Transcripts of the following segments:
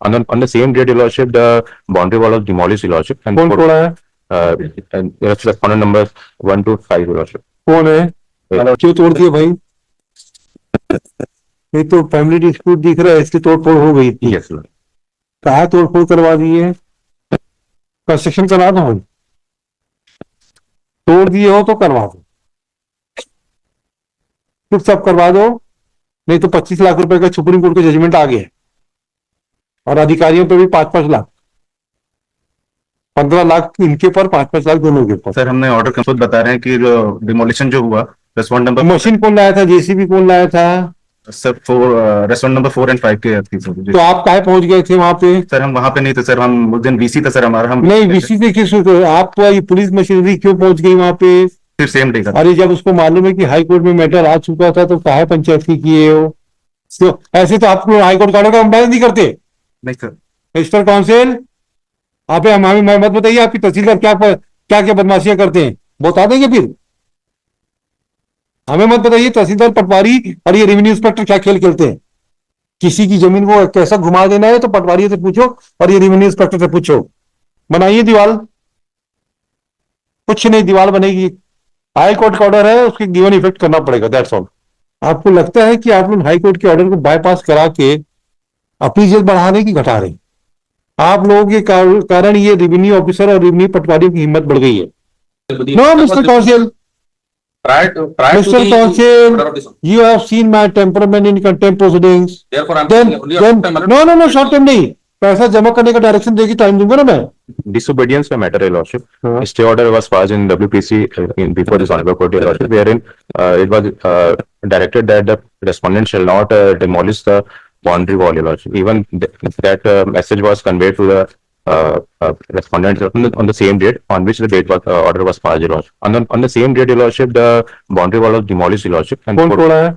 On the same date, Your Lordship, the boundary wall was demolished, Your Lordship. कौन तोड़ा है? Respondent number 1 to 5, Your Lordship. कौन है? क्यों तोड़ दिया भाई? ये तो फैमिली डिस्प्यूट दिख रहा है, इसकी तोड़फोड़ हो गई थी। Yes, Lord. कहाँ तोड़फोड़ करवा दी है? कंस्ट्रक्शन करा दो भाई, तोड़ दिए हो तो करवा दो, फिर सब करवा दो, नहीं तो 25 लाख रुपए का सुप्रीम कोर्ट का जजमेंट आ गया और अधिकारियों पे भी 5-5 लाख, 15 लाख इनके पर, 5-5 लाख दोनों के ऊपर। सर हमने ऑर्डर कंसोल बता रहे हैं कि जो डिमोलिशन जो हुआ रेस्टोरेंट नंबर मशीन कौन लाया था? जेसीबी कौन लाया था? सर 4 रेस्टोरेंट नंबर 4 और 5 के थी सर। तो आप काहे पहुंच गए थे वहां पे? सर हम वहां पे नहीं थे सर, हम उस दिन वीसी था सर हमारा। हम नहीं, वीसी से किस, आप ये पुलिस मशीनरी क्यों पहुंच गई वहां पे? फिर सेम डे का। अरे जब उसको मालूम है कि हाई कोर्ट में मैटर आ चुका था तो काहे पंचायत की किए हो? तो ऐसे तो आप हाई कोर्ट का ऑर्डर का कंप्लायंस नहीं करते। नहीं सर। मिस्टर काउंसिल, आप हमें मत बताइए आपकी तहसीलदार क्या क्या बदमाशियां करते हैं, बता देंगे फिर। हमें मत बताइए तहसीलदार पटवारी और ये रेवेन्यू इंस्पेक्टर क्या खेल खेलते हैं। किसी की जमीन को कैसा घुमा देना है तो पटवारी से पूछो और ये रेवेन्यू इंस्पेक्टर से पूछो। बनाइए दीवार, कुछ नहीं, दीवार बनेगी। हाई कोर्ट का ऑर्डर है, उसके गिवन इफेक्ट करना पड़ेगा, दैट्स ऑल। आपको लगता है कि आप लोग हाई कोर्ट के ऑर्डर को बाईपास करा के अपनी जेल बढ़ाने की घटा रहे? आप लोगों के कारण ये रेवेन्यू ऑफिसर और रेवेन्यू पटवारियों की हिम्मत बढ़ गई है। No mister counsel, Mr. Counsel, you have seen my temperament in contempt proceedings. No, short term नहीं, पैसा जमा करने का डायरेक्शन देगी, टाइम दूंगा ना मैं। Disobedience by matter, Your Lordship. Stay order was passed in WPC before this honorable court, Your Lordship, wherein it was directed that the respondent shall not demolish the boundary wall, Your Lordship. Even that message was conveyed to the respondent on the same date on which the date was order was passed, Your Lordship. On the same date, Your Lordship, the boundary wall was demolished, Your Lordship. कौन तोड़ा है?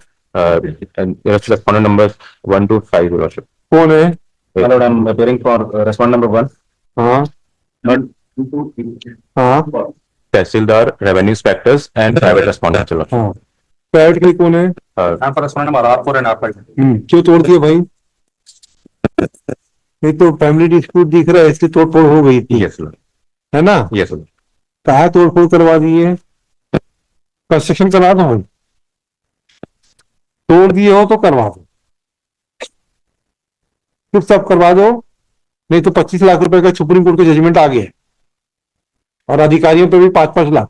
Respondent number 1 to 5, Your Lordship. कौन है? Hello, I'm appearing for respondent number 1. हाँ हाँ, Tehsildar, revenue inspectors and private respondents, Your Lordship. हाँ, private के लिए कौन है? I'm for respondent number R4 and R5. क्यों तोड़ दिया भाई? ये तो फैमिली डिस्प्यूट दिख रहा है, इसकी तोड़फोड़ हो गई थी। Yes, Lord. है ना? Yes, Lord. कहाँ तोड़फोड़ करवा दी है? कंस्ट्रक्शन करा दो भाई, तोड़ दिए हो तो करवा दो, फिर सब करवा दो, नहीं तो 25 लाख रुपए का सुप्रीम कोर्ट का जजमेंट आ गया और अधिकारियों पे भी 5-5 लाख,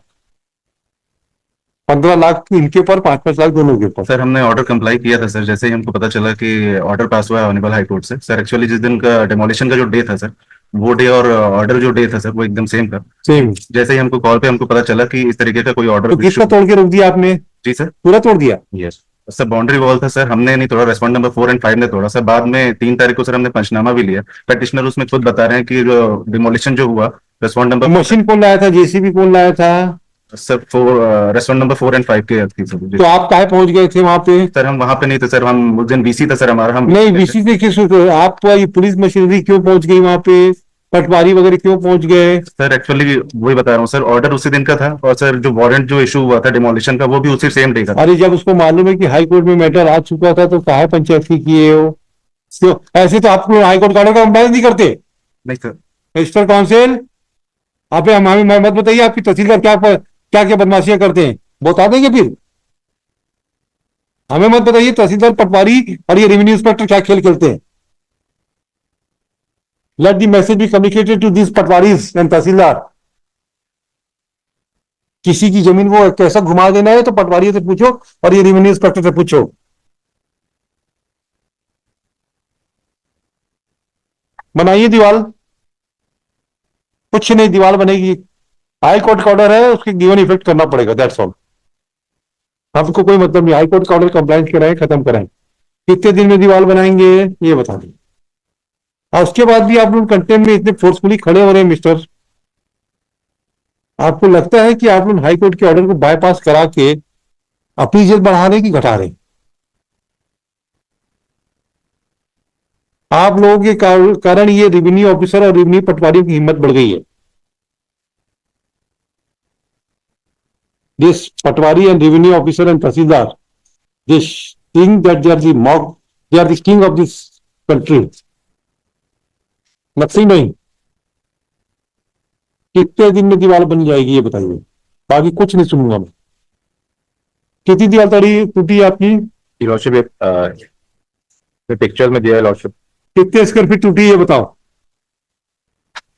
15 लाख इनके पर, 5-5 लाख दोनों के ऊपर। सर हमने ऑर्डर कंप्लाई किया था सर, जैसे ही हमको पता चला कि ऑर्डर पास हुआ है ऑनरेबल हाई कोर्ट से। सर एक्चुअली जिस दिन का डिमोलिशन का जो डे था सर, वो डे और ऑर्डर जो डे था सर वो एकदम सेम था। सेम। जैसे ही हमको कॉल पे हमको पता चला कि इस तरीके का कोई ऑर्डर। तो किसका तोड़ के रोक दिया आपने? जी सर, पूरा तोड़ दिया? Yes. सर बाउंड्री वॉल था सर, हमने नहीं तोड़ा, रेस्पॉन्ड नंबर 4 और 5 ने तोड़ा सर। बाद में 3 तारीख को सर हमने पंचनामा भी लिया। पेटिशनर उसमें खुद बता रहे हैं कि जो डिमोलिशन जो हुआ रेस्पॉन्ड नंबर। मशीन कौन लाया था? जेसीबी कौन लाया था? सर रेस्टोरेंट नंबर 4 और 5 के थी सर। तो आप काहे पहुंच गए थे वहां पे? सर हम वहां पे नहीं थे सर, हम उस दिन वीसी था सर हमारा। हम नहीं, वीसी से किस, आप ये पुलिस मशीनरी क्यों पहुंच गई वहां पे? पटवारी वगैरह क्यों पहुंच गए? सर एक्चुअली वही बता रहा हूँ सर, ऑर्डर उसी दिन का था और सर जो वारंट जो इशू हुआ था डिमोलिशन का वो भी उसी सेम डे का था। अरे जब उसको मालूम है कि हाई कोर्ट में मैटर आ चुका था तो काहे पंचायत की किए हो? तो ऐसे तो आप हाई कोर्ट का ऑर्डर का कंप्लायंस नहीं करते। नहीं सर। मिस्टर काउंसिल, आप हमें मत बताइए आपकी तहसीलदार क्या बदमाशियां करते हैं, बता देंगे फिर। हमें मत बताइए तहसीलदार पटवारी और ये रेवेन्यू इंस्पेक्टर क्या खेल खेलते हैं। Let the message be communicated to this patwaris and tehsildar. किसी की जमीन को कैसा घुमा देना है तो पटवारी से पूछो और ये रेवेन्यू इंस्पेक्टर से पूछो। बनाइए दीवार, कुछ नहीं, दीवार बनेगी। हाई कोर्ट का ऑर्डर है, उसके गिवन इफेक्ट करना पड़ेगा, दैट्स ऑल। हमको कोई मतलब नहीं, हाई कोर्ट का ऑर्डर कंप्लायंस कराएं, खत्म कराएं। कितने दिन में दीवार बनाएंगे ये बता दें। और उसके बाद भी आप लोग कंटेम्प्ट में इतने फोर्सफुली खड़े हो रहे हैं मिस्टर। आपको लगता है कि आप लोग हाई कोर्ट के ऑर्डर को बाईपास करा के अपनी जेल बढ़ाने की घटा रहे हैं? आप लोगों के कारण ये रेवेन्यू ऑफिसर और रेवेन्यू पटवारियों की हिम्मत बढ़ गई है। This Patwari and revenue officer and Tahsildar, they think that they are the king of this country. Nothing नहीं। कितने दिन में दीवार बन जाएगी ये बताइए, बाकी कुछ नहीं सुनूंगा मैं। कितनी दीवार टूटी है आपकी? Your Lordship, पिक्चर में दिया है लॉर्डशिप। कितने स्क्वायर फीट टूटी है बताओ,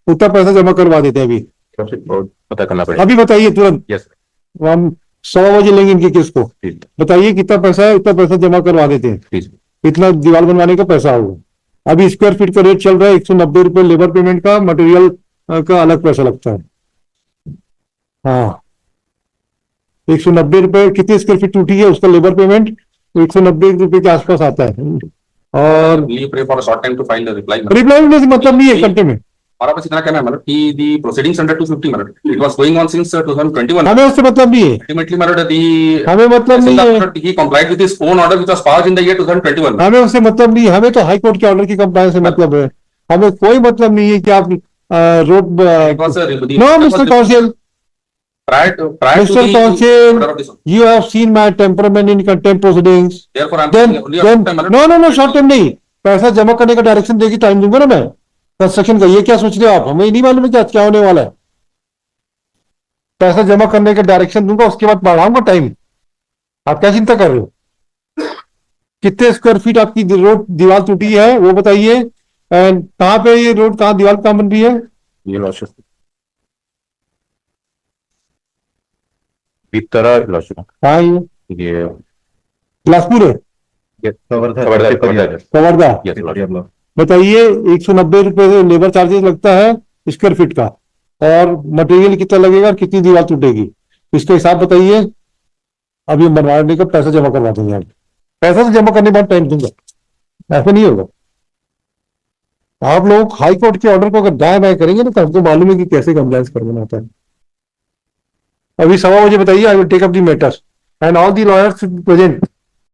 उतना पैसा जमा करवा देते हैं अभी। बहुत पता करना पड़ेगा। अभी बताइए तुरंत, यस हम 100 बजे लेंगे इनके केस को। प्लीज बताइए कितना पैसा है, उतना पैसा जमा करवा देते हैं। प्लीज। इतना दीवार बनवाने का पैसा होगा। अभी स्क्वायर फीट का रेट चल रहा है 190 रुपए लेबर पेमेंट का, मटेरियल का अलग पैसा लगता है। हाँ 190 रुपए, कितने स्क्वायर फीट टूटी है उसका लेबर पेमेंट 190 रुपए के आसपास आता है। और Will you pray for a short time to file the reply? Reply मिलने से मतलब नहीं है एक घंटे में। हमारा बस इतना कहना है मतलब कि the proceedings under 250 मतलब it was going on since 2021. हमें उससे मतलब नहीं है, Ultimately मतलब the हमें मतलब नहीं है, he complied with his own order which was passed in the year 2021. हमें उससे मतलब नहीं है। हमें तो हाई कोर्ट के ऑर्डर की कंप्लायंस से मतलब है। हमें कोई मतलब नहीं है कि आप road. It was a no mister counsel, prior to Mr. the Counsel, order of this one. you have seen my temperament in contempt proceedings. Therefore, I'm Then, saying only a short time, no, no, no, short time नहीं, पैसा जमा करने का direction देगी, time दूंगा ना मैं construction का। ये क्या सोच रहे हो आप, हमें नहीं मालूम है क्या होने वाला है। पैसा जमा करने का डायरेक्शन दूंगा, उसके बाद बढ़ाऊंगा टाइम। आप क्या चिंता कर रहे हो? कितने स्क्वायर फीट आपकी रोड दीवार टूटी है वो बताइए, एंड कहाँ पे ये रोड, कहाँ दीवार कहाँ बन रही है? ये लॉर्डशिप तरह लॉर्डशिप हाँ ये ये बिलासपुर है, कवर्धा। Yes lordship. बताइए 190 रुपए लेबर चार्जेस लगता है स्क्वायर फीट का, और मटेरियल कितना लगेगा और कितनी दीवार टूटेगी, इसका हिसाब बताइए। अब ये बनवाने का पैसा जमा करवा देंगे आप। पैसा तो जमा करने के बाद टाइम दूंगा, ऐसा नहीं होगा। आप लोग हाई कोर्ट के ऑर्डर को अगर दाएं बाएं करेंगे ना तो हमको मालूम है कि कैसे कंप्लायंस करना होता है। अभी 1:15 बजे बताइए, I will take up the matters and all the lawyers present.